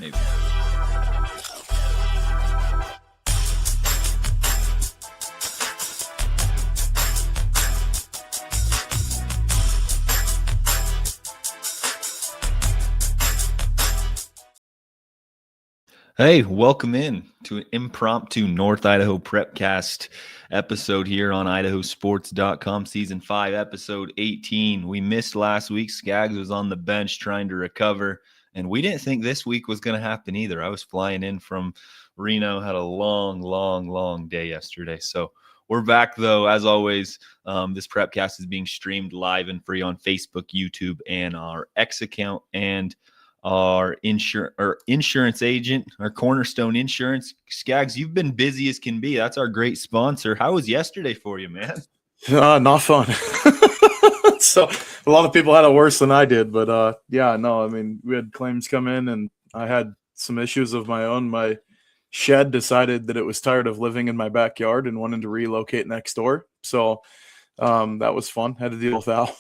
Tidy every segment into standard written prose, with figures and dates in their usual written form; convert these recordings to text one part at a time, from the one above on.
maybe. Hey, welcome in to an impromptu North Idaho Prepcast episode here on IdahoSports.com, Season 5, Episode 18. We missed last week. Scaggs was on the bench trying to recover, and we didn't think this week was going to happen either. I was flying in from Reno, had a long day yesterday. So we're back, though. As always, this Prepcast is being streamed live and free on Facebook, YouTube, and our X account, and our insurance agent, our Cornerstone Insurance. Scaggs, you've been busy as can be. That's our great sponsor. How was yesterday for you, man? Not fun. So a lot of people had it worse than I did, but we had claims come in and I had some issues of my own. My shed decided that it was tired of living in my backyard and wanted to relocate next door. So that was fun. Had to deal with that.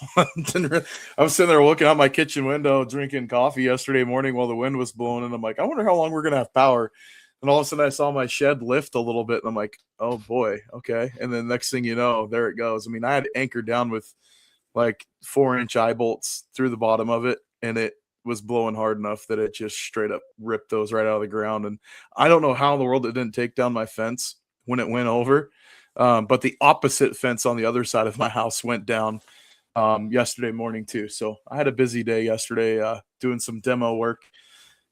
I was sitting there looking out my kitchen window, drinking coffee yesterday morning while the wind was blowing. And I'm like, I wonder how long we're going to have power. And all of a sudden I saw my shed lift a little bit and I'm like, oh boy. Okay. And then next thing you know, there it goes. I mean, I had anchored down with like 4-inch eye bolts through the bottom of it. And it was blowing hard enough that it just straight up ripped those right out of the ground. And I don't know how in the world it didn't take down my fence when it went over. But the opposite fence on the other side of my house went down yesterday morning too. So I had a busy day yesterday doing some demo work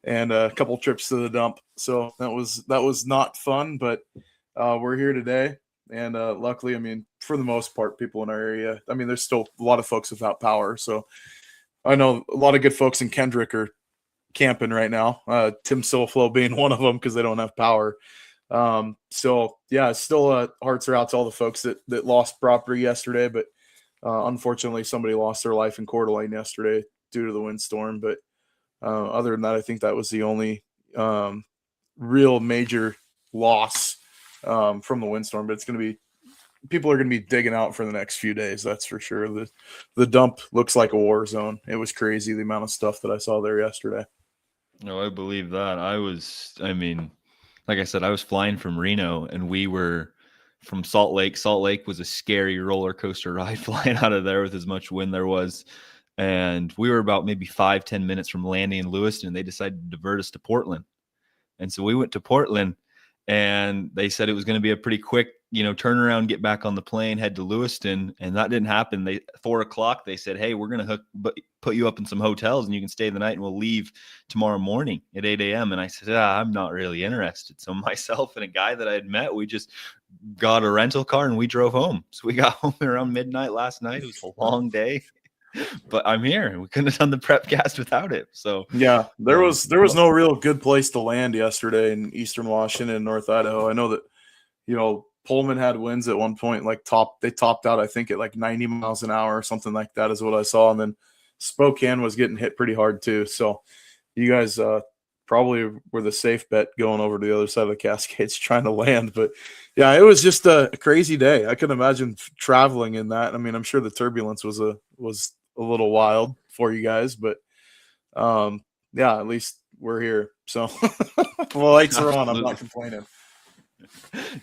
and a couple trips to the dump. So that was not fun, but we're here today. And luckily, I mean, for the most part, people in our area, I mean, there's still a lot of folks without power. So I know a lot of good folks in Kendrick are camping right now. Tim Silflo being one of them because they don't have power. Still hearts are out to all the folks that lost property yesterday, but unfortunately somebody lost their life in Coeur d'Alene yesterday due to the windstorm. But other than that, I think that was the only real major loss from the windstorm. But people are going to be digging out for the next few days. That's for sure. The dump looks like a war zone. It was crazy, the amount of stuff that I saw there yesterday. No, I believe that. Like I said, I was flying from Reno and we were from Salt Lake. Salt Lake was a scary roller coaster ride flying out of there with as much wind there was. And we were about maybe 5-10 minutes from landing in Lewiston, and they decided to divert us to Portland. And so we went to Portland and they said it was going to be a pretty quick, turn around, get back on the plane, head to Lewiston. And that didn't happen. 4:00, they said, hey, we're going to put you up in some hotels and you can stay the night and we'll leave tomorrow morning at 8 a.m. And I said, I'm not really interested. So myself and a guy that I had met, we just got a rental car and we drove home. So we got home around midnight last night. It was a long day, but I'm here. We couldn't have done the Prepcast without it. So yeah, there was no real good place to land yesterday in Eastern Washington and North Idaho. I know that, Pullman had winds at one point, they topped out, I think, at like 90 miles an hour or something like that is what I saw. And then Spokane was getting hit pretty hard too. So you guys probably were the safe bet going over to the other side of the Cascades trying to land. But yeah, it was just a crazy day. I can imagine traveling in that. I mean, I'm sure the turbulence was a little wild for you guys, but at least we're here. So the lights are on. I'm not complaining.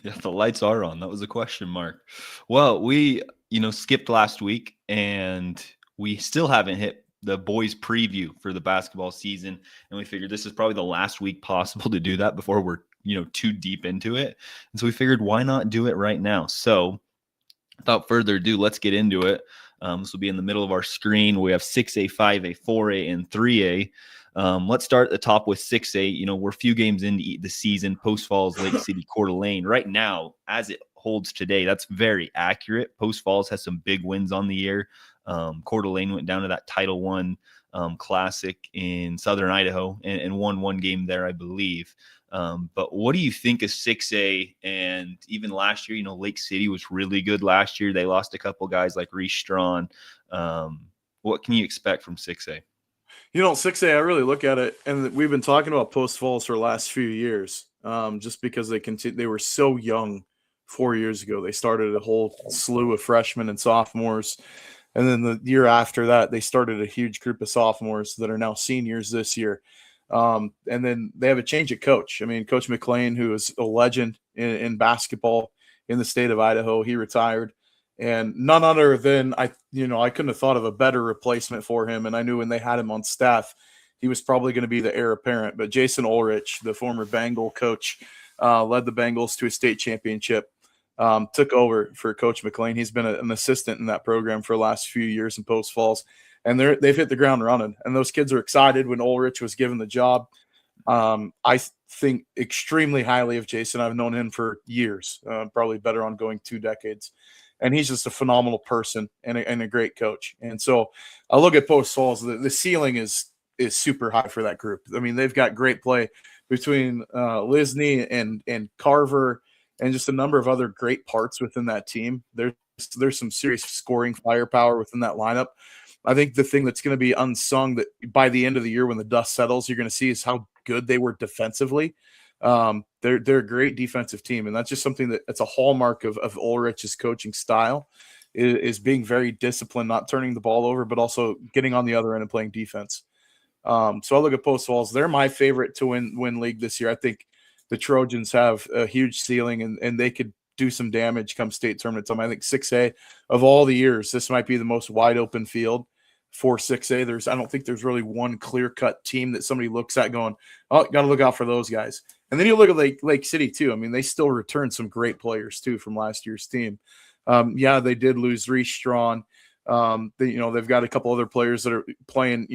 Yeah, the lights are on. That was a question mark. Well, we, skipped last week and we still haven't hit the boys preview for the basketball season. And we figured this is probably the last week possible to do that before we're, too deep into it. And so we figured why not do it right now? So without further ado, let's get into it. This will be in the middle of our screen. We have 6A, 5A, 4A, and 3A. Let's start at the top with 6A. We're a few games into the season. Post Falls, Lake City, Coeur d'Alene. Right now, as it holds today, that's very accurate. Post Falls has some big wins on the year. Coeur d'Alene went down to that Title I Classic in Southern Idaho and won one game there, I believe. But what do you think of 6A? And even last year, Lake City was really good last year. They lost a couple guys like Reese Strawn. What can you expect from 6A? 6A, I really look at it, and we've been talking about Post Falls for the last few years, just because they were so young 4 years ago. They started a whole slew of freshmen and sophomores, and then the year after that, they started a huge group of sophomores that are now seniors this year. And then they have a change of coach. I mean, Coach McLean, who is a legend in basketball in the state of Idaho, he retired. And none other than I couldn't have thought of a better replacement for him. And I knew when they had him on staff, he was probably going to be the heir apparent. But Jason Ulrich, the former Bengal coach, led the Bengals to a state championship, took over for Coach McLean. He's been an assistant in that program for the last few years in Post Falls, and they've hit the ground running. And those kids are excited when Ulrich was given the job. I think extremely highly of Jason. I've known him for years, probably better on going 2 decades. And he's just a phenomenal person and a great coach. And so I look at Post Falls, the ceiling is super high for that group. I mean, they've got great play between Lisney and Carver and just a number of other great parts within that team. There's some serious scoring firepower within that lineup. I think the thing that's going to be unsung that by the end of the year when the dust settles, you're going to see is how good they were defensively. They're a great defensive team, and that's just something that's a hallmark of Ulrich's coaching style is being very disciplined, not turning the ball over, but also getting on the other end and playing defense. So I look at Post Falls. They're my favorite to win league this year. I think the Trojans have a huge ceiling, and they could do some damage come state tournament time. I think 6A of all the years, this might be the most wide open field for 6A. I don't think there's really one clear cut team that somebody looks at going, oh, got to look out for those guys. And then you look at Lake City too. I mean, they still returned some great players too from last year's team. They did lose Reese Strawn. They've got a couple other players that are playing,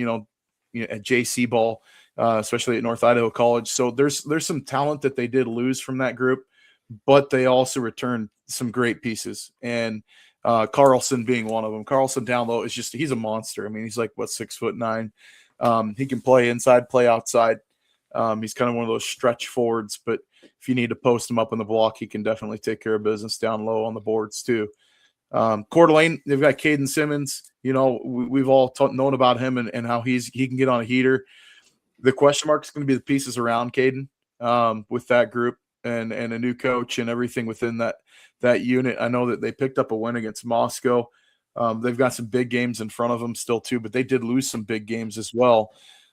at JC ball, especially at North Idaho College. So there's some talent that they did lose from that group, but they also returned some great pieces. And Carlson being one of them. Carlson down low he's a monster. I mean, he's like 6'9". He can play inside, play outside. He's kind of one of those stretch forwards, but if you need to post him up on the block, he can definitely take care of business down low on the boards too. Coeur d'Alene, they've got Caden Simmons. We've all known about him and how he can get on a heater. The question mark is going to be the pieces around Caden with that group and a new coach and everything within that unit. I know that they picked up a win against Moscow. They've got some big games in front of them still too, but they did lose some big games as well.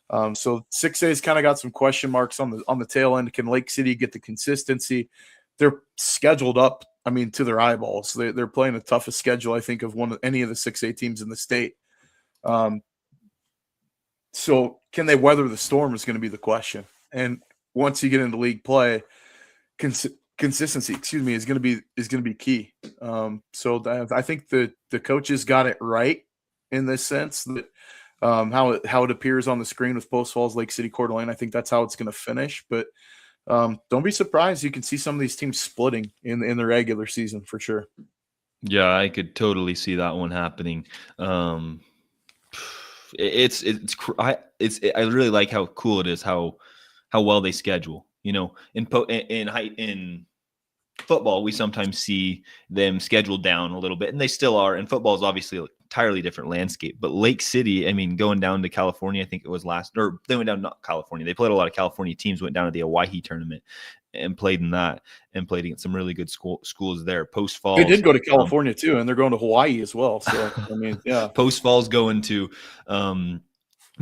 So 6A's kind of got some question marks on the tail end. Can Lake City get the consistency? They're scheduled up, to their eyeballs. They're playing the toughest schedule, I think, of any of the 6A teams in the state. So can they weather the storm is going to be the question. And once you get into league play, consistency, is going to be key. So I think the coaches got it right in this sense that how it appears on the screen with Post Falls, Lake City, Coeur d'Alene. I think that's how it's going to finish. But don't be surprised. You can see some of these teams splitting in the regular season for sure. Yeah, I could totally see that one happening. I really like how cool it is, how well they schedule. In football, we sometimes see them scheduled down a little bit, and they still are. And football is obviously an entirely different landscape. But Lake City, going down to California, I think it was they went down, not California. They played a lot of California teams, went down to the Hawaii tournament and played in that, and played against some really good schools there. Post Falls. They did go to California too, and they're going to Hawaii as well. So, yeah. Post Falls going to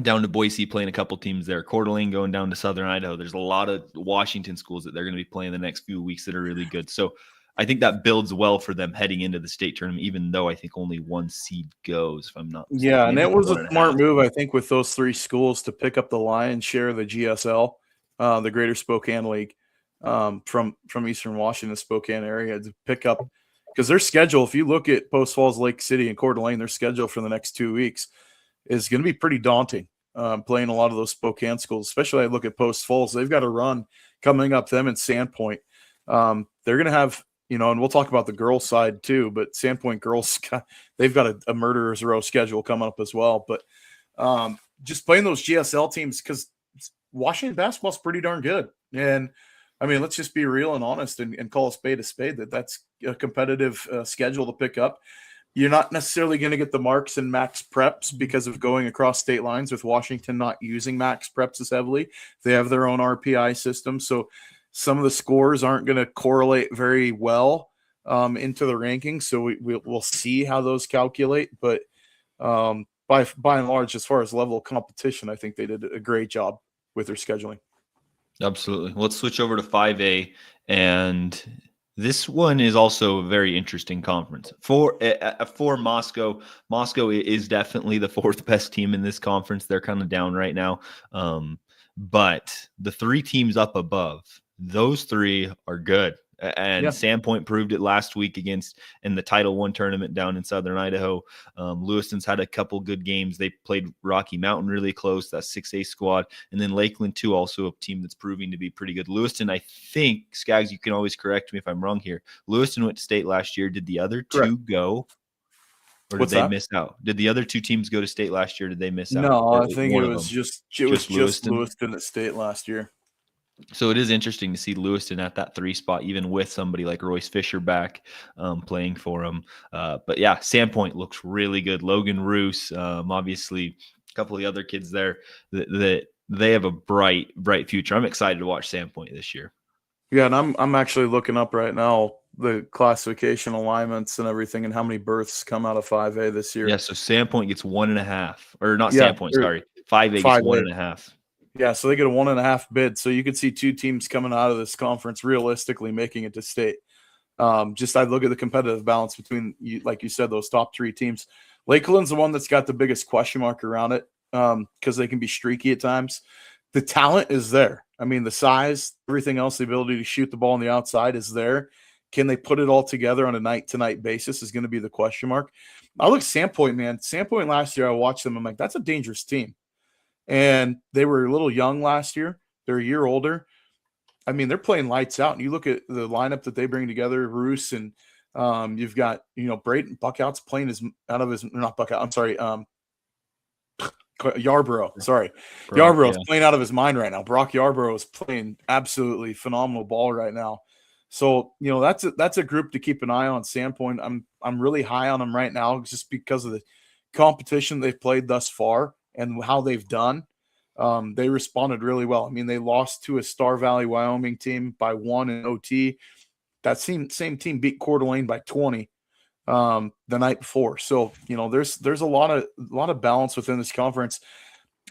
down to Boise, playing a couple teams there. Coeur d'Alene going down to Southern Idaho. There's a lot of Washington schools that they're going to be playing the next few weeks that are really good. So I think that builds well for them heading into the state tournament, even though I think only one seed goes, if I'm not mistaken. Yeah, and it was a smart move, I think, with those 3 schools to pick up the lion's share of the GSL, the Greater Spokane League, from Eastern Washington, Spokane area, to pick up, because their schedule, if you look at Post Falls, Lake City, and Coeur d'Alene, their schedule for the next 2 weeks is going to be pretty daunting. Playing a lot of those Spokane schools, especially I look at Post Falls, they've got a run coming up, them and Sandpoint. They're going to have, and we'll talk about the girls side too, but Sandpoint girls, they've got a murderer's row schedule coming up as well. But just playing those GSL teams, because Washington basketball's pretty darn good. And let's just be real and honest and call a spade, that's a competitive schedule to pick up. You're not necessarily going to get the marks in max preps because of going across state lines, with Washington not using max preps as heavily. They have their own RPI system. So some of the scores aren't going to correlate very well into the rankings. So we'll see how those calculate. But by and large, as far as level of competition, I think they did a great job. with their scheduling. Absolutely. Let's switch over to 5A, and this one is also a very interesting conference for Moscow. Moscow is definitely the fourth best team in this conference. They're kind of down right now, but the three teams up above, those three are good. And Sandpoint proved it last week in the Title I tournament down in Southern Idaho. Lewiston's had a couple good games. They played Rocky Mountain really close, that 6A squad. And then Lakeland, too, also a team that's proving to be pretty good. Lewiston, I think, Scaggs, you can always correct me if I'm wrong here. Lewiston went to state last year. Did the other two go? Or did they miss out? Did the other two teams go to state last year? Did they miss out? No, I think it was just Lewiston at state last year. So it is interesting to see Lewiston at that 3 spot, even with somebody like Royce Fisher back playing for him. But yeah, Sandpoint looks really good. Logan Roos, obviously a couple of the other kids there that they have a bright future. I'm excited to watch Sandpoint this year. Yeah, and I'm actually looking up right now the classification alignments and everything and how many berths come out of 5A this year. Yeah, so Sandpoint gets 1.5, or not Sandpoint, sorry. 5A gets 1.5. Yeah, so they get a 1.5 bid. So you could see two teams coming out of this conference realistically making it to state. I look at the competitive balance between, like you said, those top three teams. Lakeland's the one that's got the biggest question mark around it because they can be streaky at times. The talent is there. I mean, the size, everything else, the ability to shoot the ball on the outside is there. Can they put it all together on a night-to-night basis is going to be the question mark. I look at Sandpoint, man. Sandpoint last year, I watched them. I'm like, that's a dangerous team. And they were a little young last year. They're a year older. I mean, they're playing lights out. And you look at the lineup that they bring together, Roos, and you've got, Brayton Buckout's playing Yarborough. Sorry. Yarborough's playing out of his mind right now. Brock Yarborough is playing absolutely phenomenal ball right now. So, that's a group to keep an eye on. Sandpoint, I'm really high on them right now just because of the competition they've played thus far and how they've done. They responded really well. I mean, they lost to a Star Valley, Wyoming team by 1 in OT. That same team beat Coeur d'Alene by 20 the night before. So, there's a lot of balance within this conference.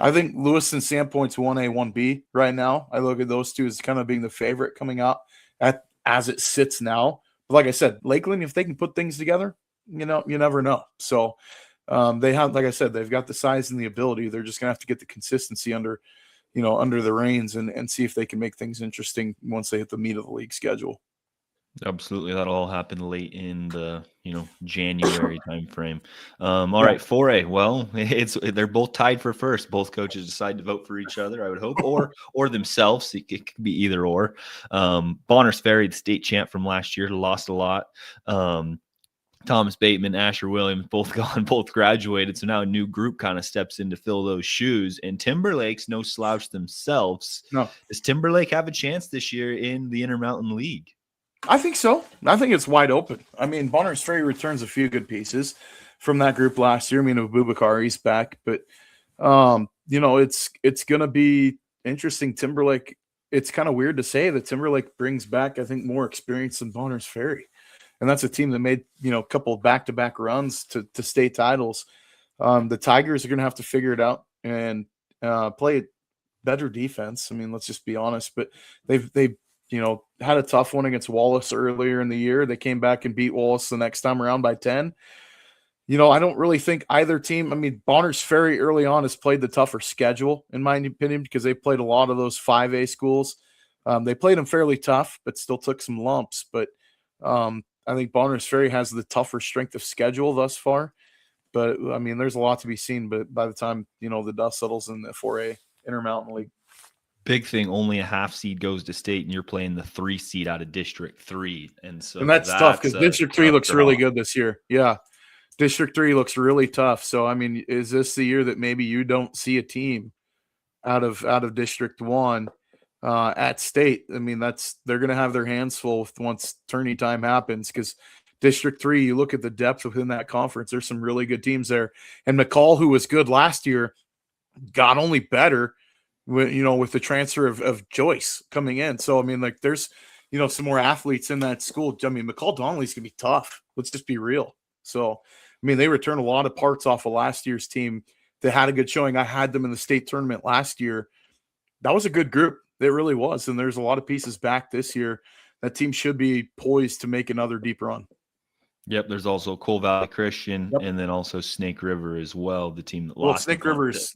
I think Lewiston Sandpoint's 1A, 1B right now. I look at those two as kind of being the favorite coming out as it sits now. But like I said, Lakeland, if they can put things together, you never know. So they have, like I said, they've got the size and the ability. They're just going to have to get the consistency under the reins and see if they can make things interesting once they hit the meat of the league schedule. Absolutely. That'll all happen late in the, January timeframe. All right, 4A. Well, they're both tied for first. Both coaches decide to vote for each other, I would hope, or themselves. It could be either or. Bonners Ferry, the state champ from last year, lost a lot. Thomas Bateman, Asher Williams, both gone, both graduated. So now a new group kind of steps in to fill those shoes. And Timberlake's no slouch themselves. No. Does Timberlake have a chance this year in the Intermountain League? I think so. I think it's wide open. I mean, Bonners Ferry returns a few good pieces from that group last year. I mean, Abubakari's back, but it's going to be interesting. Timberlake, it's kind of weird to say that Timberlake brings back, I think, more experience than Bonners Ferry. And that's a team that made, a couple of back-to-back runs to state titles. The Tigers are going to have to figure it out and play better defense. I mean, let's just be honest. But they've had a tough one against Wallace earlier in the year. They came back and beat Wallace the next time around by 10. I don't really think either team – I mean, Bonners Ferry early on has played the tougher schedule, in my opinion, because they played a lot of those 5A schools. They played them fairly tough, but still took some lumps. But I think Bonners Ferry has the tougher strength of schedule thus far. But, I mean, there's a lot to be seen. But by the time, the dust settles in the 4A Intermountain League. Big thing, only a half seed goes to state, and you're playing the 3 seed out of District 3. And that's tough because District 3 looks really good this year. Yeah. District 3 looks really tough. So, I mean, is this the year that maybe you don't see a team out of District 1 at state? I mean, they're going to have their hands full once tourney time happens because District 3, you look at the depth within that conference, there's some really good teams there. And McCall, who was good last year, got only better with the transfer of Joyce coming in. So, I mean, like there's, some more athletes in that school. I mean, McCall Donnelly's going to be tough. Let's just be real. So, I mean, they return a lot of parts off of last year's team that had a good showing. I had them in the state tournament last year. that was a good group. It really was. And there's a lot of pieces back this year. That team should be poised to make another deep run. Yep, there's also Coal Valley Christian, Yep. and then also Snake River as well, the team that Well, lost. Snake River's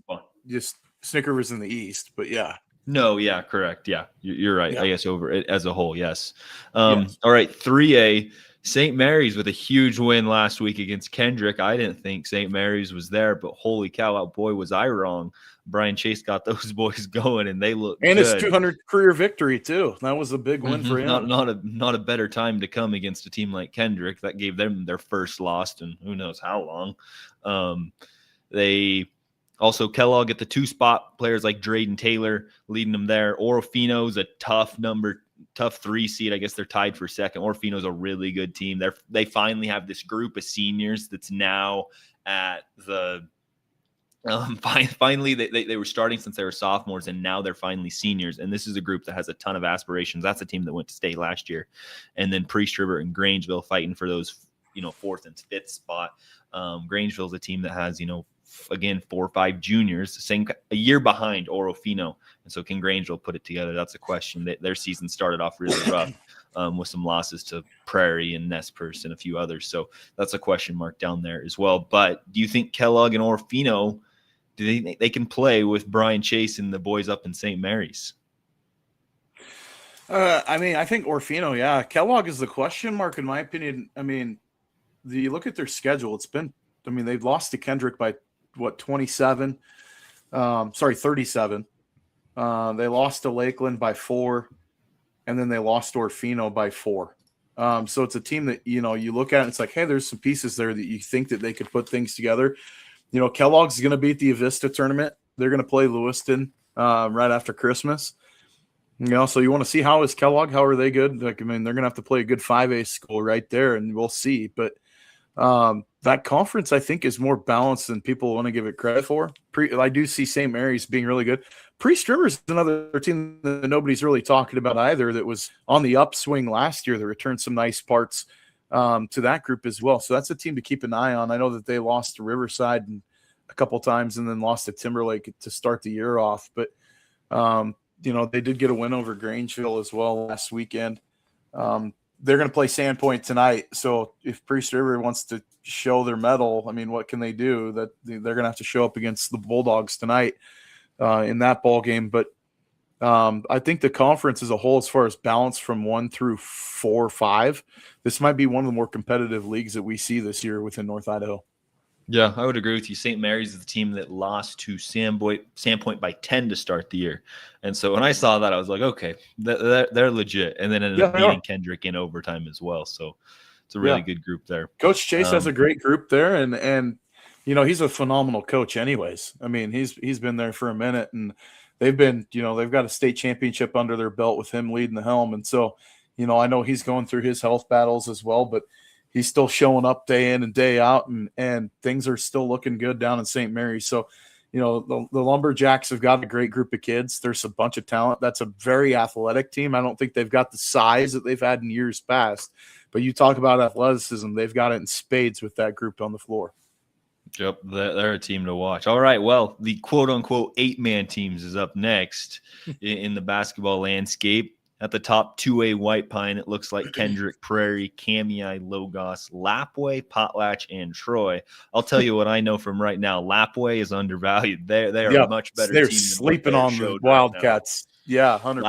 in the East, but yeah. No, yeah, correct. Yeah, you're right. Yeah. I guess over it as a whole, yes. Yes. All right, 3A, St. Mary's with a huge win last week against Kendrick. I didn't think St. Mary's was there, but holy cow, boy, was I wrong. Brian Chase got those boys going, and they look and good. his 200th career victory too. That was a big win for him. Not a better time to come against a team like Kendrick that gave them their first loss, and who knows how long. They also Kellogg at the 2 spot, players like Drayden Taylor leading them there. Orofino's a tough 3 seed. I guess they're tied for second. Orofino's a really good team. They finally have this group of seniors that's now at the finally they were starting since they were sophomores, and now they're finally seniors, and this is a group that has a ton of aspirations. That's a team that went to state last year. And then Priest River and Grangeville fighting for those 4th and 5th spot. Grangeville's a team that has again 4 or 5 juniors, a year behind Orofino, and so can Grangeville put it together? That's a question. Their season started off really rough with some losses to Prairie and Nez Perce and a few others, so that's a question mark down there as well. But do you think Kellogg and Orofino, do they can play with Brian Chase and the boys up in St. Mary's? I think Orofino, yeah. Kellogg is the question mark in my opinion. You look at their schedule. They've lost to Kendrick by 27? 37. They lost to Lakeland by 4, and then they lost to Orofino by 4. So it's a team that, you look at and it's like, hey, there's some pieces there that you think that they could put things together. Kellogg's going to be at the Avista tournament. They're going to play Lewiston right after Christmas. So you want to see how is Kellogg? How are they good? They're going to have to play a good 5A school right there, and we'll see. But that conference, I think, is more balanced than people want to give it credit for. I do see St. Mary's being really good. Priest River is another team that nobody's really talking about either, that was on the upswing last year, that returned some nice parts to that group as well. So that's a team to keep an eye on. I know that they lost to Riverside a couple times and then lost to Timberlake to start the year off. But, they did get a win over Grangeville as well last weekend. They're going to play Sandpoint tonight. So if Priest River wants to show their mettle, what can they do? That they're going to have to show up against the Bulldogs tonight in that ball game. But I think the conference as a whole, as far as balance from 1 through 4 or 5, this might be one of the more competitive leagues that we see this year within North Idaho. Yeah, I would agree with you. St. Mary's is the team that lost to Sandpoint by 10 to start the year. And so when I saw that, I was like, okay, they're legit. And then ended up beating Kendrick in overtime as well. So it's a really good group there. Coach Chase has a great group there. And he's a phenomenal coach anyways. He's been there for a minute, and they've got a state championship under their belt with him leading the helm. And so, I know he's going through his health battles as well, but he's still showing up day in and day out, and things are still looking good down in St. Mary's. So, the Lumberjacks have got a great group of kids. There's a bunch of talent. That's a very athletic team. I don't think they've got the size that they've had in years past, but you talk about athleticism, they've got it in spades with that group on the floor. Yep, they're a team to watch. All right, well, the quote-unquote 8-man teams is up next in the basketball landscape. At the top, 2A White Pine, it looks like Kendrick, Prairie, Kamiah, Logos, Lapway, Potlatch, and Troy. I'll tell you what I know from right now. Lapway is undervalued. They are a much better team. They're sleeping on the Wildcats. Right, yeah, 100%.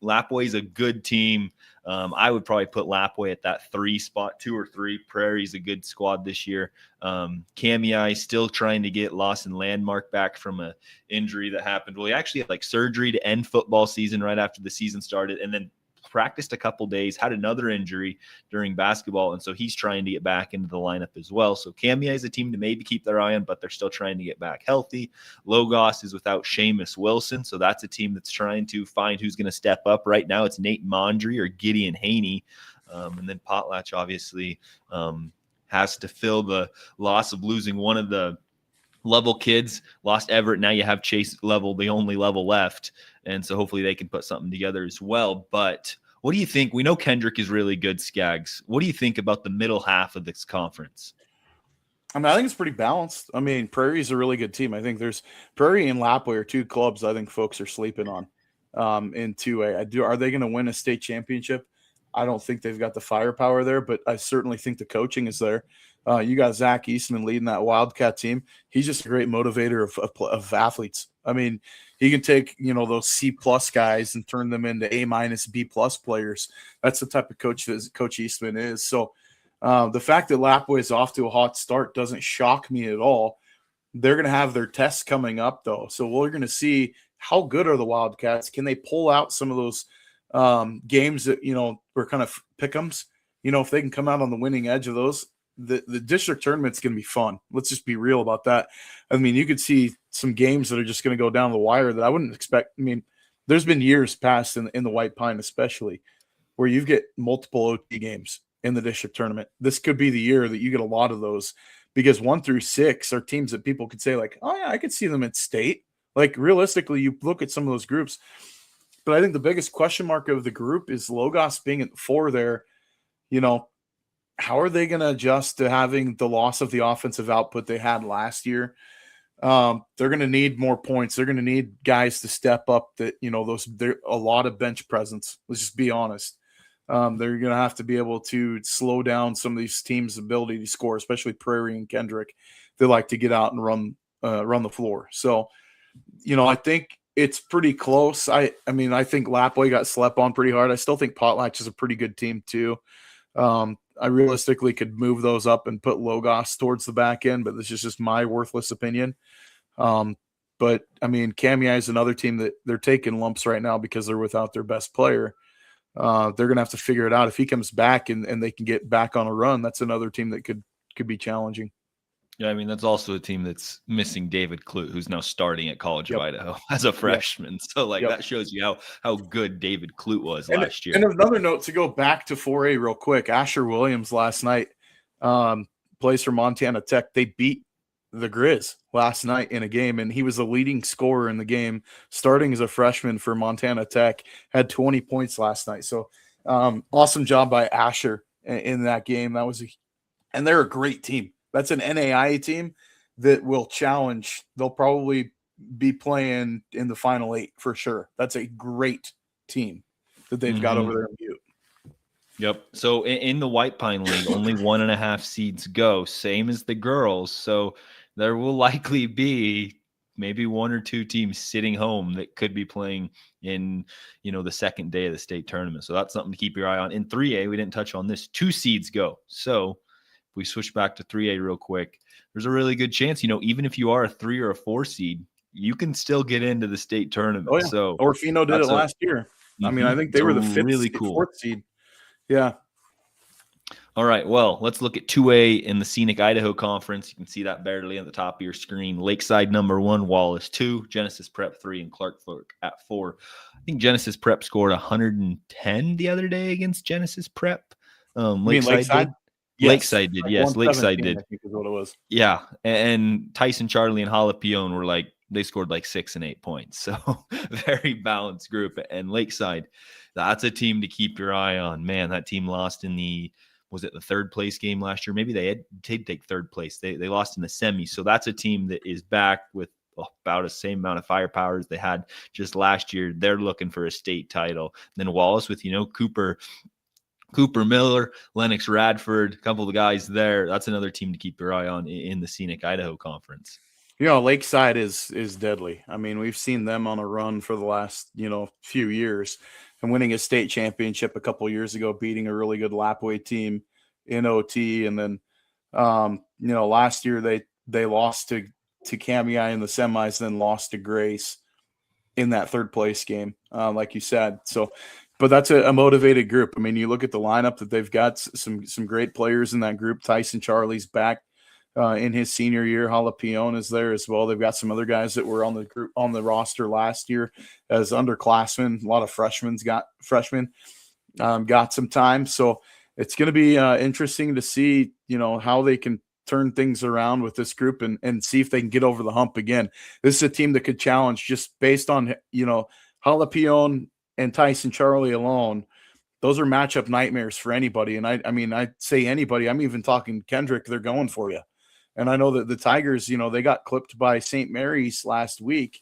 Lapway is a good team. I would probably put Lapway at that 3 spot, 2 or 3. Prairie's a good squad this year. Kamiah still trying to get Lawson Landmark back from a injury that happened. Well, he actually had surgery to end football season right after the season started, and then practiced a couple days, had another injury during basketball, and so he's trying to get back into the lineup as well. So Kamiah is a team to maybe keep their eye on, but they're still trying to get back healthy. Logos is without Seamus Wilson, so that's a team that's trying to find who's going to step up. Right now it's Nate Mondry or Gideon Haney, and then Potlatch obviously has to fill the loss of losing one of the level kids. Lost Everett. Now you have Chase Level, the only level left. And so hopefully they can put something together as well. But what do you think? We know Kendrick is really good, Scaggs. What do you think about the middle half of this conference? I mean, I think it's pretty balanced. I mean, Prairie's a really good team. I think there's Prairie and Lapway are two clubs I think folks are sleeping on in 2A. Are they going to win a state championship? I don't think they've got the firepower there, but I certainly think the coaching is there. You got Zach Eastman leading that Wildcat team. He's just a great motivator of athletes. I mean, he can take, those C+ guys and turn them into A-, B+ players. That's the type of coach that Coach Eastman is. So the fact that Lapway is off to a hot start doesn't shock me at all. They're going to have their tests coming up, though. So we're going to see how good are the Wildcats. Can they pull out some of those games that, were kind of pick'ems? If they can come out on the winning edge of those, the district tournament's going to be fun. Let's just be real about that. I mean, you could see some games that are just going to go down the wire that I wouldn't expect. I mean, there's been years past in the White Pine especially where you get multiple OT games in the district tournament. This could be the year that you get a lot of those because 1 through 6 are teams that people could say like, oh yeah, I could see them at state. Like realistically, you look at some of those groups, but I think the biggest question mark of the group is Logos being at 4 there. How are they going to adjust to having the loss of the offensive output they had last year? They're going to need more points. They're going to need guys to step up that, they're a lot of bench presence. Let's just be honest. They're going to have to be able to slow down some of these teams' ability to score, especially Prairie and Kendrick. They like to get out and run the floor. So, I think it's pretty close. I think Lapway got slept on pretty hard. I still think Potlatch is a pretty good team too. I realistically could move those up and put Logos towards the back end, but this is just my worthless opinion. But I mean, Kamiah is another team that they're taking lumps right now because they're without their best player. They're going to have to figure it out. If he comes back and they can get back on a run, that's another team that could be challenging. Yeah, I mean, that's also a team that's missing David Clute, who's now starting at College of Idaho as a freshman. So, that shows you how good David Clute was last year. And another note to go back to 4A real quick. Asher Williams last night plays for Montana Tech. They beat the Grizz last night in a game, and he was the leading scorer in the game, starting as a freshman for Montana Tech, had 20 points last night. So awesome job by Asher in that game. And they're a great team. That's an NAIA team that will challenge. They'll probably be playing in the Final 8 for sure. That's a great team that they've got over there in Butte. Yep. So in the White Pine League, only 1.5 seeds go, same as the girls. So there will likely be maybe 1 or 2 teams sitting home that could be playing in, the second day of the state tournament. So that's something to keep your eye on. In 3A, we didn't touch on this. 2 seeds go. So if we switch back to 3A real quick, there's a really good chance, even if you are a 3 or a 4 seed, you can still get into the state tournament. Oh, yeah. So Orfino did it last year. I mean, I think they were the 5th, really cool 4th seed. Yeah. All right. Well, let's look at 2A in the Scenic Idaho Conference. You can see that barely at the top of your screen. Lakeside number 1, Wallace 2, Genesis Prep 3, and Clark Fork at 4. I think Genesis Prep scored 110 the other day against Genesis Prep. Lakeside did. Yes. Lakeside did. Yes, Lakeside did. I think is what it was. Yeah, and Tyson, Charlie, and Jalapeno were they scored 6 and 8 points. So very balanced group. And Lakeside, that's a team to keep your eye on. Man, that team lost in the 3rd place game last year? Maybe they did take 3rd place. They lost in the semi. So that's a team that is back with about the same amount of firepower as they had just last year. They're looking for a state title. Then Wallace with, Cooper Miller, Lennox Radford, a couple of the guys there. That's another team to keep your eye on in the Scenic Idaho Conference. Lakeside is deadly. I mean, we've seen them on a run for the last, few years and winning a state championship a couple of years ago, beating a really good Lapway team in OT. And then, last year they lost to Kamiah in the semis, then lost to Grace in that 3rd place game, like you said. So, but that's a motivated group. I mean, you look at the lineup that they've got, some great players in that group. Tyson Charlie's back in his senior year. Jalapeno is there as well. They've got some other guys that were on the roster last year as underclassmen. A lot of freshmen got some time. So it's going to be interesting to see, how they can turn things around with this group and see if they can get over the hump again. This is a team that could challenge just based on, Jalapeno and Tyson Charlie alone. Those are matchup nightmares for anybody. And I mean, I say anybody, I'm even talking Kendrick, they're going for you. And I know that the Tigers, they got clipped by St. Mary's last week.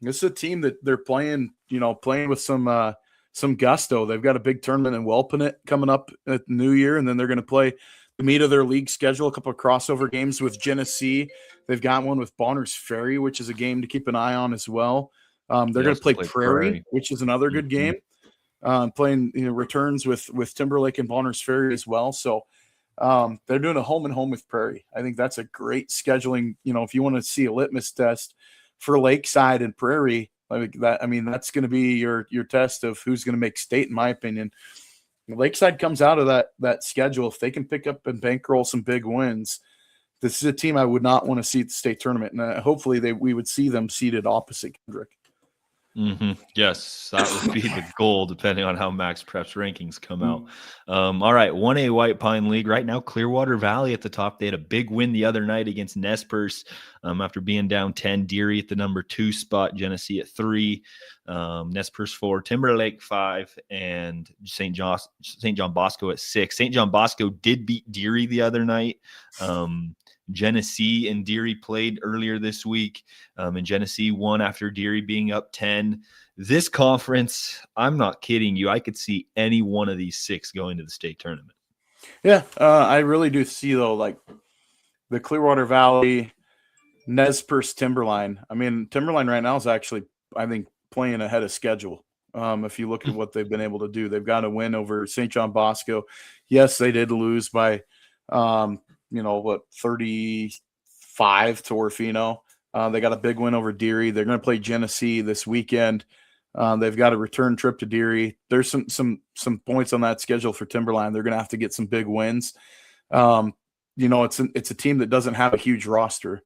This is a team that they're playing with some gusto. They've got a big tournament in Welpinit coming up at the New Year, and then they're going to play the meat of their league schedule, a couple of crossover games with Genesee. They've got one with Bonners Ferry, which is a game to keep an eye on as well. They're going to play Prairie, which is another good game. Playing returns with Timberlake and Bonners Ferry as well. So they're doing a home and home with Prairie. I think that's a great scheduling. If you want to see a litmus test for Lakeside and Prairie, like that, that's going to be your test of who's going to make state, in my opinion. Lakeside comes out of that schedule. If they can pick up and bankroll some big wins, this is a team I would not want to see at the state tournament. And hopefully we would see them seated opposite Kendrick. Mm-hmm. Yes, that would be the goal, depending on how Max Prep's rankings come out. All right, 1A White Pine League right now. Clearwater Valley at the top. They had a big win the other night against Nespers after being down 10. Deary at the number 2 spot. Genesee at 3. Nespers 4. Timberlake 5, and St. John Bosco at 6. St. John Bosco did beat Deary the other night. Genesee and Deary played earlier this week, and Genesee won after Deary being up 10. This conference, I'm not kidding you, I could see any one of these 6 going to the state tournament. Yeah, I really do see, though, like the Clearwater Valley, Nez Perce, Timberline. Timberline right now is actually, I think, playing ahead of schedule. If you look at what they've been able to do, they've got a win over St. John Bosco. Yes, they did lose by 35 to Orfino. They got a big win over Deary. They're going to play Genesee this weekend. They've got a return trip to Deary. There's some points on that schedule for Timberline. They're going to have to get some big wins. It's a team that doesn't have a huge roster.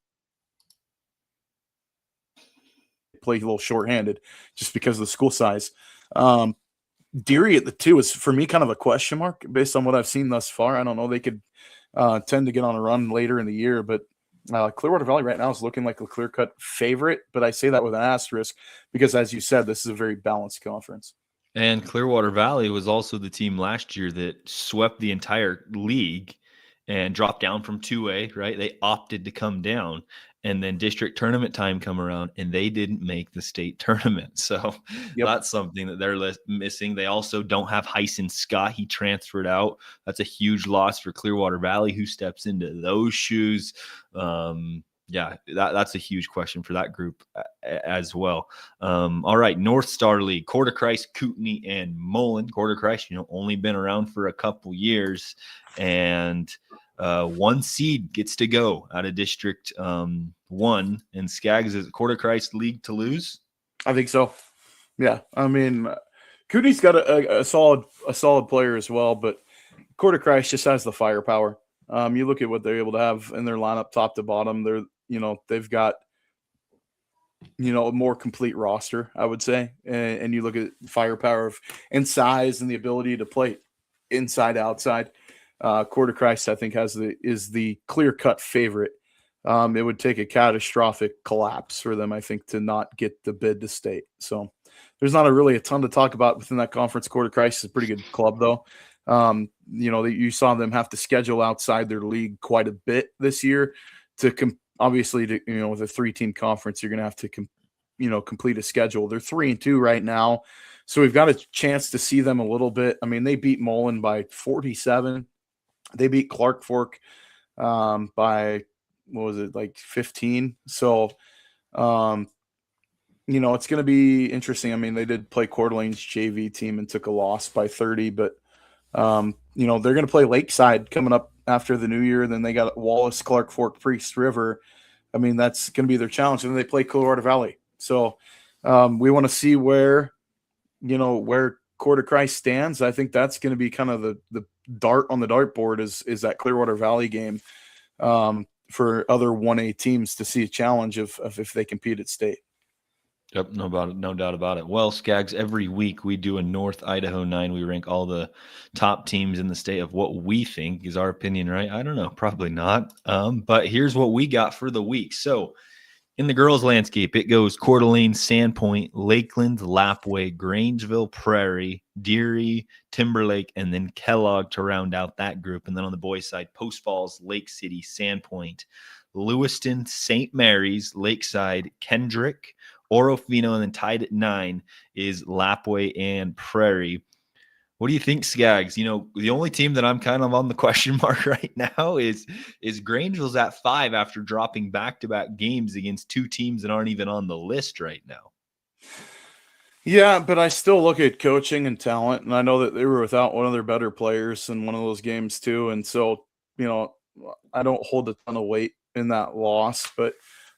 Play a little shorthanded just because of the school size. Deary at the 2 is, for me, kind of a question mark based on what I've seen thus far. I don't know. They could tend to get on a run later in the year, but Clearwater Valley right now is looking like a clear-cut favorite, but I say that with an asterisk because, as you said, this is a very balanced conference. And Clearwater Valley was also the team last year that swept the entire league and dropped down from 2A, right? They opted to come down, and then district tournament time come around, and they didn't make the state tournament. So That's something that they're missing. They also don't have Hyson Scott. He transferred out. That's a huge loss for Clearwater Valley, who steps into those shoes. That's a huge question for that group as well. All right, North Star League, Coeur d'Alene, Kootenai, and Mullen. Coeur d'Alene, only been around for a couple years, and 1 seed gets to go out of District 1. And Scaggs, is Coeur d'Alene league to lose? I think so. Yeah, Kootenai's got a solid player as well, but Coeur d'Alene just has the firepower. You look at what they're able to have in their lineup, top to bottom. They've got a more complete roster, I would say, and you look at firepower and size and the ability to play inside outside. Coeur d'Alene, I think, is the clear-cut favorite. It would take a catastrophic collapse for them, I think, to not get the bid to state. So there's not really a ton to talk about within that conference. Coeur d'Alene is a pretty good club, though. You saw them have to schedule outside their league quite a bit this year to obviously, with a 3-team conference, you're going to have to complete a schedule. They're 3-2 right now, so we've got a chance to see them a little bit. They beat Mullen by 47. They beat Clark Fork by, 15. So, it's going to be interesting. They did play Coeur d'Alene's JV team and took a loss by 30, but they're going to play Lakeside coming up after the new year. Then they got Wallace, Clark Fork, Priest River. That's going to be their challenge. And then they play Clearwater Valley. So we want to see where Coeur d'Alene stands. I think that's going to be kind of the dart on the dartboard is that Clearwater Valley game for other 1A teams to see a challenge of if they compete at state. Yep, no doubt about it. Well, Scaggs, every week we do a North Idaho 9. We rank all the top teams in the state of what we think is our opinion, right? I don't know, probably not. But here's what we got for the week. So In the girls' landscape, it goes Coeur d'Alene, Sandpoint, Lakeland, Lapway, Grangeville, Prairie, Deary, Timberlake, and then Kellogg to round out that group. And then on the boys' side, Post Falls, Lake City, Sandpoint, Lewiston, St. Mary's, Lakeside, Kendrick, Orofino, and then tied at 9 is Lapway and Prairie. What do you think, Scaggs? The only team that I'm kind of on the question mark right now is Grangeville's at 5 after dropping back-to-back games against two teams that aren't even on the list right now. Yeah, but I still look at coaching and talent, and I know that they were without one of their better players in one of those games too. And so, I don't hold a ton of weight in that loss, but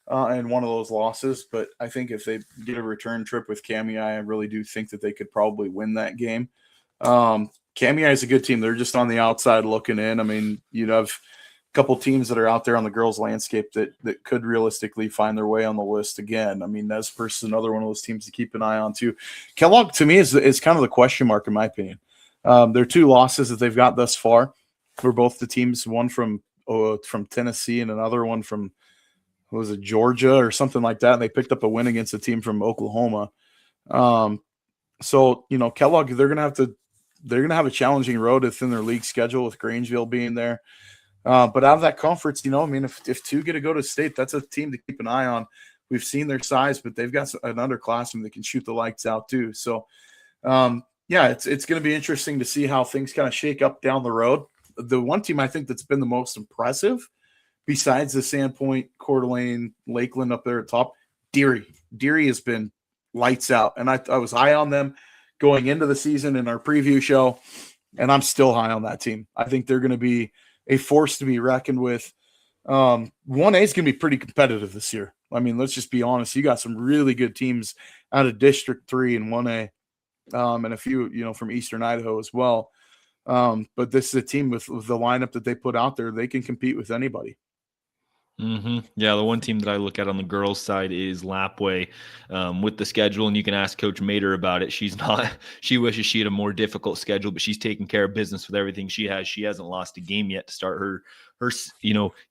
in one of those losses. But I think if they get a return trip with Cami, I really do think that they could probably win that game. Cami is a good team. They're just on the outside looking in. I mean, you'd have a couple teams that are out there on the girls' landscape that could realistically find their way on the list again. I mean, Nez Perce is another one of those teams to keep an eye on too. Kellogg, to me, is kind of the question mark in my opinion. Their two losses that they've got thus far for both the teams, one from Tennessee and another one from, was it Georgia or something like that? And they picked up a win against a team from Oklahoma. So, Kellogg, they're going to have a challenging road within their league schedule with Grangeville being there. But out of that conference, if two get to go to state, that's a team to keep an eye on. We've seen their size, but they've got an underclassman that can shoot the lights out too. So, it's going to be interesting to see how things kind of shake up down the road. The one team I think that's been the most impressive, besides the Sandpoint, Coeur d'Alene, Lakeland up there at top, Deary. Deary has been lights out, and I was high on them going into the season in our preview show, and I'm still high on that team. I think they're going to be a force to be reckoned with. 1A is going to be pretty competitive this year. I mean, let's just be honest. You got some really good teams out of District 3 and 1A, and a few, from Eastern Idaho as well. But this is a team with the lineup that they put out there. They can compete with anybody. Mm-hmm. Yeah, the one team that I look at on the girls' side is Lapway with the schedule, and you can ask Coach Mater about it. She wishes she had a more difficult schedule, but she's taking care of business with everything she has. She hasn't lost a game yet to start her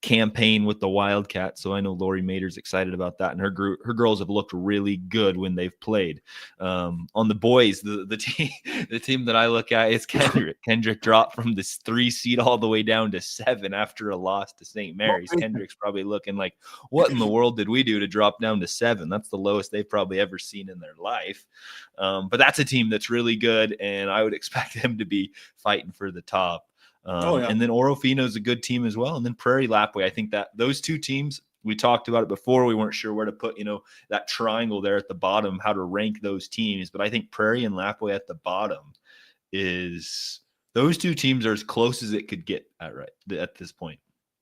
campaign with the Wildcats. So I know Lori Mater's excited about that, and her girls have looked really good when they've played. On the boys, the team that I look at is Kendrick. Kendrick dropped from this 3 seed all the way down to 7 after a loss to St. Mary's. Kendrick's probably looking like, what in the world did we do to drop down to 7? That's the lowest they've probably ever seen in their life. But that's a team that's really good, and I would expect them to be fighting for the top. And then Orofino is a good team as well. And then Prairie Lapway. I think that those two teams, we talked about it before. We weren't sure where to put, that triangle there at the bottom, how to rank those teams. But I think Prairie and Lapway at the bottom those two teams are as close as it could get at this point.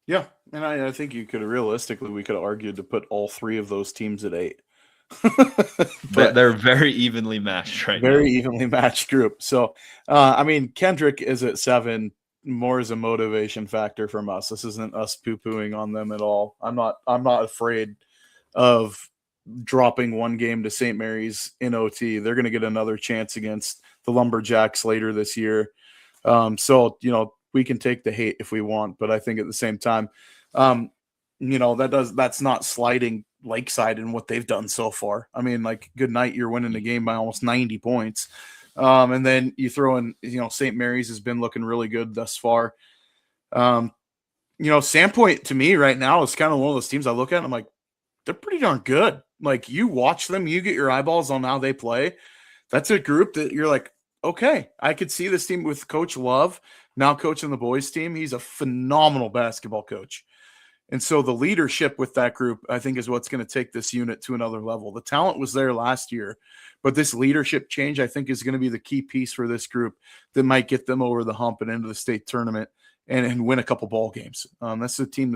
Yeah. And I think we could have argued to put all 3 of those teams at 8. But they're very evenly matched right now. Very evenly matched group. So, Kendrick is at 7. More as a motivation factor from us. This isn't us poo-pooing on them at all. I'm not afraid of dropping one game to St. Mary's in OT. They're going to get another chance against the Lumberjacks later this year. So we can take the hate if we want, but I think at the same time, that's not sliding Lakeside in what they've done so far. I mean, good night, you're winning the game by almost 90 points. And then you throw in, St. Mary's has been looking really good thus far. Sandpoint to me right now is kind of one of those teams I look at and I'm like, they're pretty darn good. You watch them, you get your eyeballs on how they play. That's a group that you're like, okay, I could see this team with Coach Love now coaching the boys team. He's a phenomenal basketball coach. And so the leadership with that group, I think, is what's going to take this unit to another level. The talent was there last year, but this leadership change, I think, is going to be the key piece for this group that might get them over the hump and into the state tournament and win a couple ball games. That's a team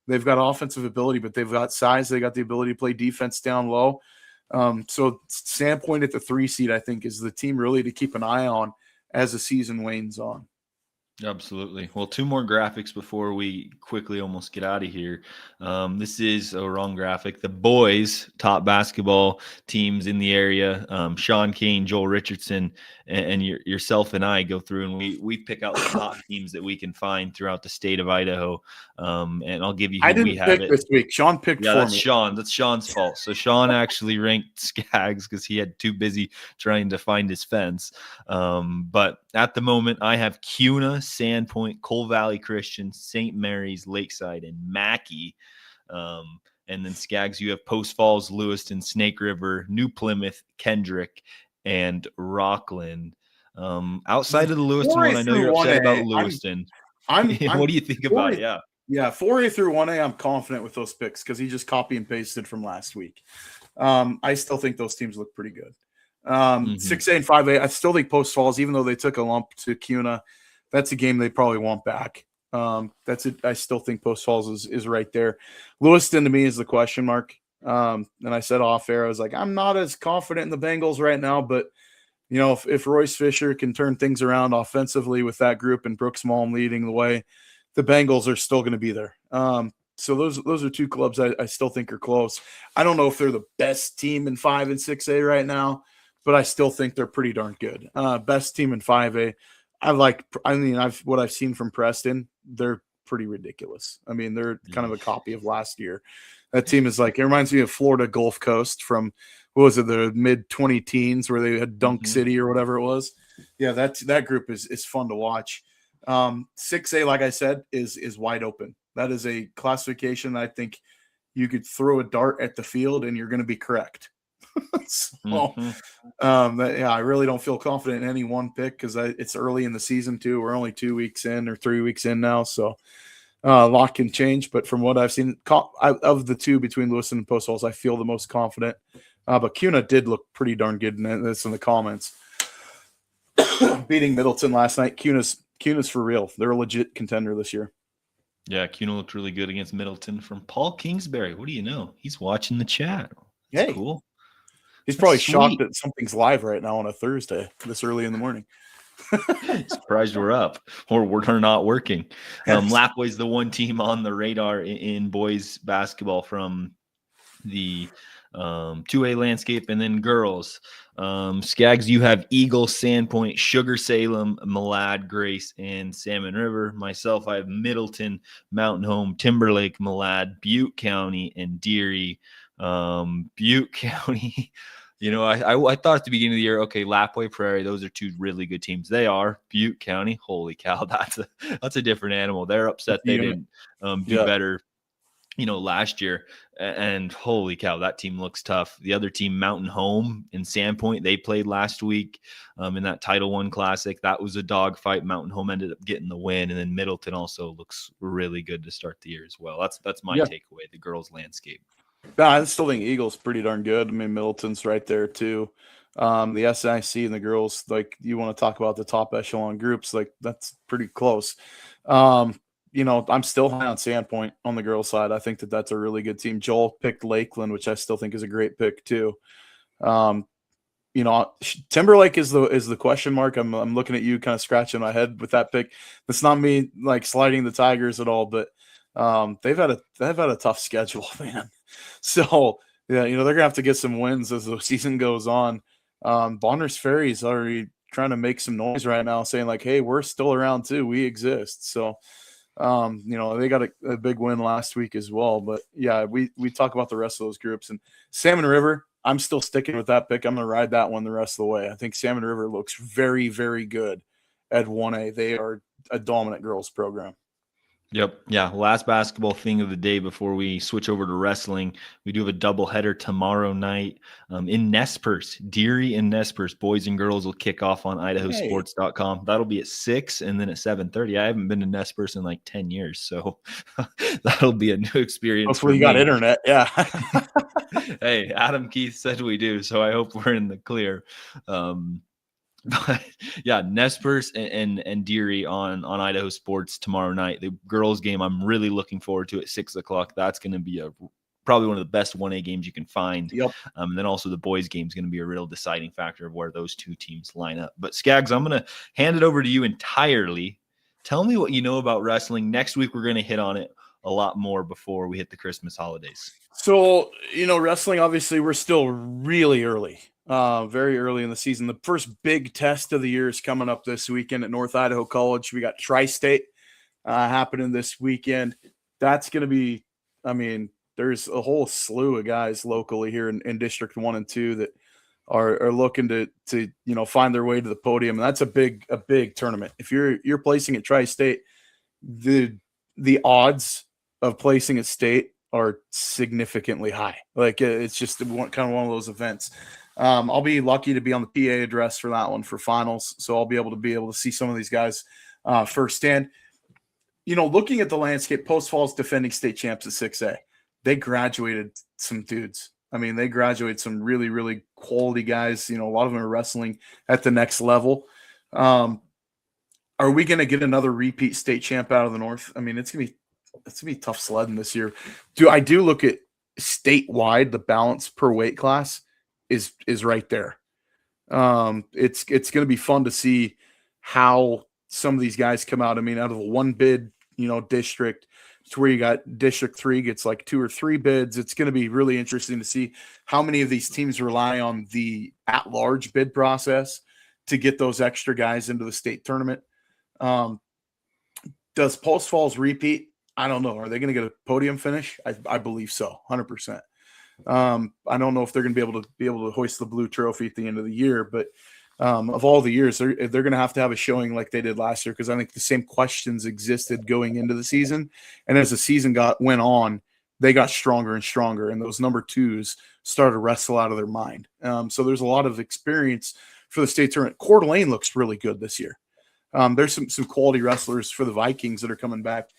they've got offensive ability, but they've got size. They got the ability to play defense down low. So Sandpoint at the 3 seed, I think, is the team really to keep an eye on as the season wanes on. Absolutely. Well, two more graphics before we quickly almost get out of here. This is a wrong graphic. The boys' top basketball teams in the area. Sean Kane, Joel Richardson, and yourself and I go through and we pick out the top teams that we can find throughout the state of Idaho. And I'll give you I who we didn't have pick it. this week. Sean picked Yeah, for that's me. Sean. That's Sean's fault. So Sean actually ranked Scaggs because he had too busy trying to find his fence. But at the moment, I have Cuna, Sandpoint, Coal Valley Christian, St. Mary's, Lakeside, and Mackey. And then Scaggs, you have Post Falls, Lewiston, Snake River, New Plymouth, Kendrick, and Rockland. Outside of the Lewiston 4A one, I know through you're upset 1A. about Lewiston. I'm What do you think about it? 4A, Yeah. yeah, 4A through 1A. I'm confident with those picks because he just copy and pasted from last week. I still think those teams look pretty good. 6A and 5A, I still think Post Falls, even though they took a lump to Cuna, that's a game they probably want back. That's it. I still think Post Falls is right there. Lewiston to me is the question mark. And I said off air, I was like, I'm not as confident in the Bengals right now, but you know, if Royce Fisher can turn things around offensively with that group and Brooks Malm leading the way, the Bengals are still going to be there. So those are two clubs I still think are close. I don't know if they're the best team in 5 and 6A right now, but I still think they're pretty darn good. Best team in 5A. What I've seen from Preston, they're pretty ridiculous. I mean, they're kind of a copy of last year. That team is like, it reminds me of Florida Gulf Coast from, what was it, the mid 20 teens where they had Dunk City or whatever it was. Yeah, that group is fun to watch. 6A, like I said, is wide open. That is a classification I think you could throw a dart at the field and you're going to be correct. So, I really don't feel confident in any one pick because it's early in the season too. We're only 2 weeks in or 3 weeks in now, so a lot can change. But from what I've seen, of the two between Lewiston and Post Falls, I feel the most confident. But Cuna did look pretty darn good, and that's in the comments. Beating Middleton last night. Cuna's for real. They're a legit contender this year. Yeah, Cuna looked really good against Middleton from Paul Kingsbury. What do you know? He's watching the chat. That's cool. He's probably shocked that something's live right now on a Thursday this early in the morning. Surprised we're up or we're not working. Lapway's the one team on the radar in boys basketball from the 2A landscape, and then girls. Scaggs, you have Eagle, Sandpoint, Sugar Salem, Malad, Grace, and Salmon River. Myself, I have Middleton, Mountain Home, Timberlake, Malad, Butte County, and Deary. Butte County. You know, I thought at the beginning of the year, okay, Lapway, Prairie, those are two really good teams. They are. Butte County, holy cow, that's a different animal. They're upset they didn't do better, you know, last year. And holy cow, that team looks tough. The other team, Mountain Home in Sandpoint, they played last week in that Title I Classic. That was a dogfight. Mountain Home ended up getting the win, and then Middleton also looks really good to start the year as well. That's my takeaway. The girls' landscape. Yeah, I still think Eagles pretty darn good. I mean, Middleton's right there too. The SIC and the girls, like, you want to talk about the top echelon groups, like that's pretty close. You know, I'm still high on Sandpoint on the girls' side. I think that's a really good team. Joel picked Lakeland, which I still think is a great pick too. You know, Timberlake is the question mark. I'm looking at you, kind of scratching my head with that pick. That's not me like sliding the Tigers at all, but they've had a tough schedule, man. So yeah, you know, they're gonna have to get some wins as the season goes on. Bonners Ferry's already trying to make some noise right now, saying like, "Hey, we're still around too. We exist." So, you know, they got a big win last week as well. But yeah, we talk about the rest of those groups, and Salmon River. I'm still sticking with that pick. I'm gonna ride that one the rest of the way. I think Salmon River looks very, very good at 1A. They are a dominant girls program. Yep. Yeah. Last basketball thing of the day before we switch over to wrestling. We do have a doubleheader tomorrow night in Nespers. Deary and Nespers, boys and girls, will kick off on IdahoSports.com. That'll be at 6 and then at 7:30. I haven't been to Nespers in like 10 years, so that'll be a new experience. Hopefully you got internet. Yeah. Hey, Adam Keith said we do, so I hope we're in the clear. But yeah, Nespers and Deary on Idaho Sports tomorrow night. The girls' game I'm really looking forward to at 6:00. That's going to be probably one of the best 1A games you can find. Yep. And then also the boys' game is going to be a real deciding factor of where those two teams line up. But Scaggs, I'm going to hand it over to you entirely Tell me what you know about wrestling. Next week, we're going to hit on it a lot more before we hit the Christmas holidays. So, wrestling, obviously, we're still really early, very early in the season. The first big test of the year is coming up this weekend at North Idaho College. We got Tri-State happening this weekend. That's going to be, there's a whole slew of guys locally here in District 1 and 2 that are looking to find their way to the podium. And that's a big tournament. If you're placing at Tri-State, the odds of placing at state are significantly high. Like, it's just kind of one of those events. I'll be lucky to be on the PA address for that one for finals. So I'll be able to see some of these guys firsthand. Looking at the landscape, Post Falls defending state champs at 6A, they graduated some dudes. They graduated some really, really quality guys. A lot of them are wrestling at the next level. Are we going to get another repeat state champ out of the North? It's going to be tough sledding this year. I do look at statewide, the balance per weight class is right there. It's going to be fun to see how some of these guys come out. Out of a one bid, district to where you got District 3 gets like 2 or 3 bids. It's going to be really interesting to see how many of these teams rely on the at-large bid process to get those extra guys into the state tournament. Does Post Falls repeat? I don't know. Are they going to get a podium finish? I believe so, 100%. I don't know if they're going to be able to hoist the blue trophy at the end of the year, but of all the years, they're going to have a showing like they did last year, because I think the same questions existed going into the season, and as the season went on, they got stronger and stronger, and those number 2s started to wrestle out of their mind. So there's a lot of experience for the state tournament. Coeur d'Alene looks really good this year. There's some quality wrestlers for the Vikings that are coming back.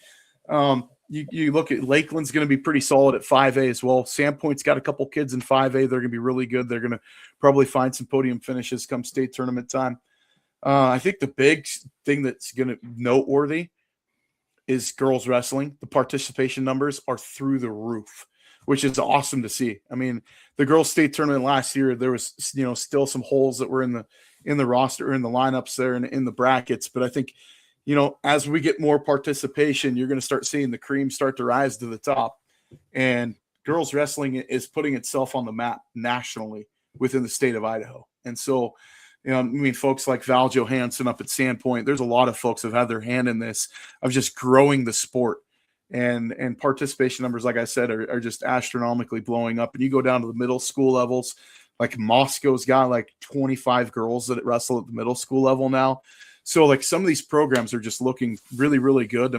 You look at Lakeland's going to be pretty solid at 5A as well. Sandpoint's got a couple kids in 5A. They're going to be really good. They're going to probably find some podium finishes come state tournament time. I think the big thing that's going to noteworthy is girls wrestling. The participation numbers are through the roof, which is awesome to see. The girls state tournament last year, there was still some holes that were in the roster, in the lineups there, and in the brackets. But I think, as we get more participation, you're going to start seeing the cream start to rise to the top. And girls wrestling is putting itself on the map nationally within the state of Idaho. And so, folks like Val Johansson up at Sandpoint, there's a lot of folks that have had their hand in this of just growing the sport. And participation numbers, like I said, are just astronomically blowing up. And you go down to the middle school levels, like Moscow's got like 25 girls that wrestle at the middle school level now. So like some of these programs are just looking really, really good.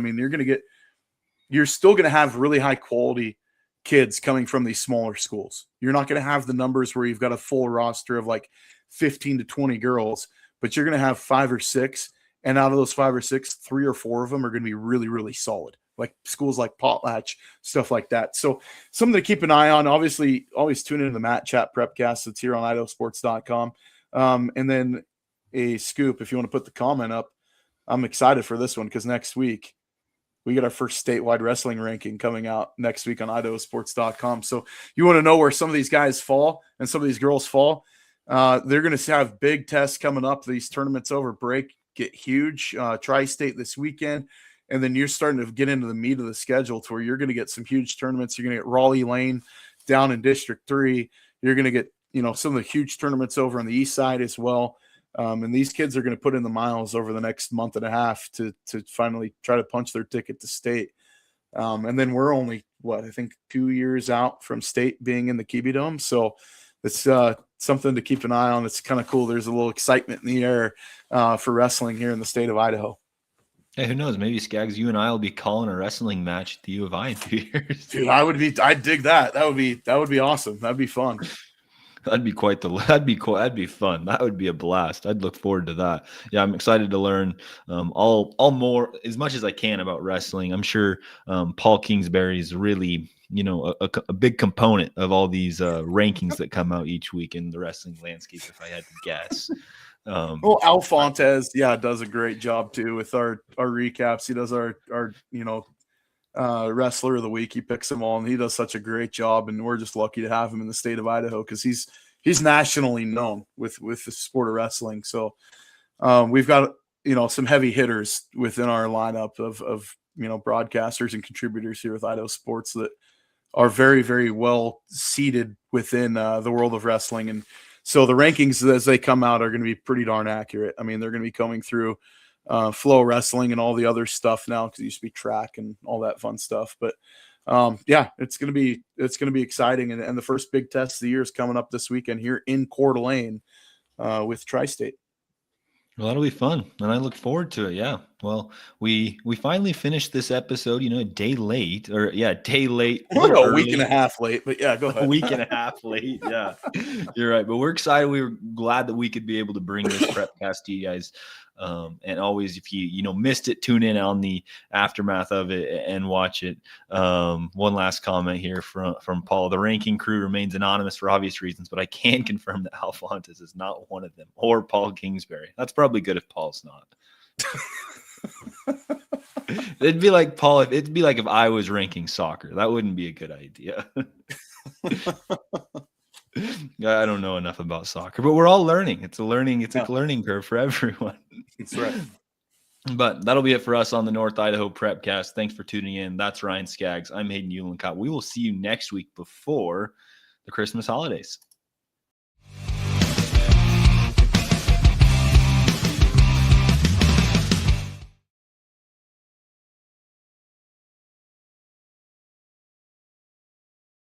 You're still going to have really high quality kids coming from these smaller schools. You're not going to have the numbers where you've got a full roster of like 15 to 20 girls, but you're going to have 5 or 6. And out of those 5 or 6, 3 or 4 of them are going to be really, really solid. Like schools like Potlatch, stuff like that. So something to keep an eye on. Obviously, always tune into the Matt Chat Prepcast that's here on IdahoSports.com. And then a scoop, if you want to put the comment up, I'm excited for this one because next week we get our first statewide wrestling ranking coming out next week on IdahoSports.com. So you want to know where some of these guys fall and some of these girls fall. They're going to have big tests coming up. These tournaments over break get huge. Tri-State this weekend. And then you're starting to get into the meat of the schedule to where you're going to get some huge tournaments. You're going to get Raleigh Lane down in District 3. You're going to get, some of the huge tournaments over on the east side as well. And these kids are going to put in the miles over the next month and a half to finally try to punch their ticket to state. And then we're only, I think 2 years out from state being in the Kiwi Dome. So it's something to keep an eye on. It's kind of cool. There's a little excitement in the air for wrestling here in the state of Idaho. Hey, who knows? Maybe Scaggs, you and I will be calling a wrestling match at the U of I in 2 years. Dude, I'd dig that. That would be awesome. That'd be fun. That'd be that'd be cool. That'd be fun. That would be a blast. I'd look forward to that. Yeah, I'm excited to learn all more as much as I can about wrestling. I'm sure Paul Kingsbury is really, a big component of all these rankings that come out each week in the wrestling landscape, if I had to guess. Al Fontes, does a great job too with our recaps. He does our wrestler of the week. He picks them all, and he does such a great job. And we're just lucky to have him in the state of Idaho because he's nationally known with the sport of wrestling. So we've got some heavy hitters within our lineup of broadcasters and contributors here with Idaho Sports that are very, very well seated within the world of wrestling. And so the rankings as they come out are going to be pretty darn accurate. I mean, they're going to be coming through Flow Wrestling and all the other stuff now, because it used to be Track and all that fun stuff. But it's going to be exciting. And the first big test of the year is coming up this weekend here in Coeur d'Alene with Tri-State. Well, that'll be fun, and I look forward to it. Yeah. Well, we finally finished this episode, a day late, or a day late. We're a week and a half late, but yeah, go ahead. A week and a half late. Yeah, you're right. But we're excited. We were glad that we could be able to bring this Prepcast to you guys. And always, if you missed it, tune in on the aftermath of it and watch it. One last comment here from Paul. The ranking crew remains anonymous for obvious reasons, but I can confirm that Alphonsus is not one of them, or Paul Kingsbury. That's probably good if Paul's not. It'd be like Paul. It'd be like if I was ranking soccer. That wouldn't be a good idea. I don't know enough about soccer, but we're all learning. It's a learning curve for everyone. That's right. But that'll be it for us on the North Idaho Prepcast. Thanks for tuning in. That's Ryan Scaggs. I'm Hayden Uhlenkott. We will see you next week before the Christmas holidays.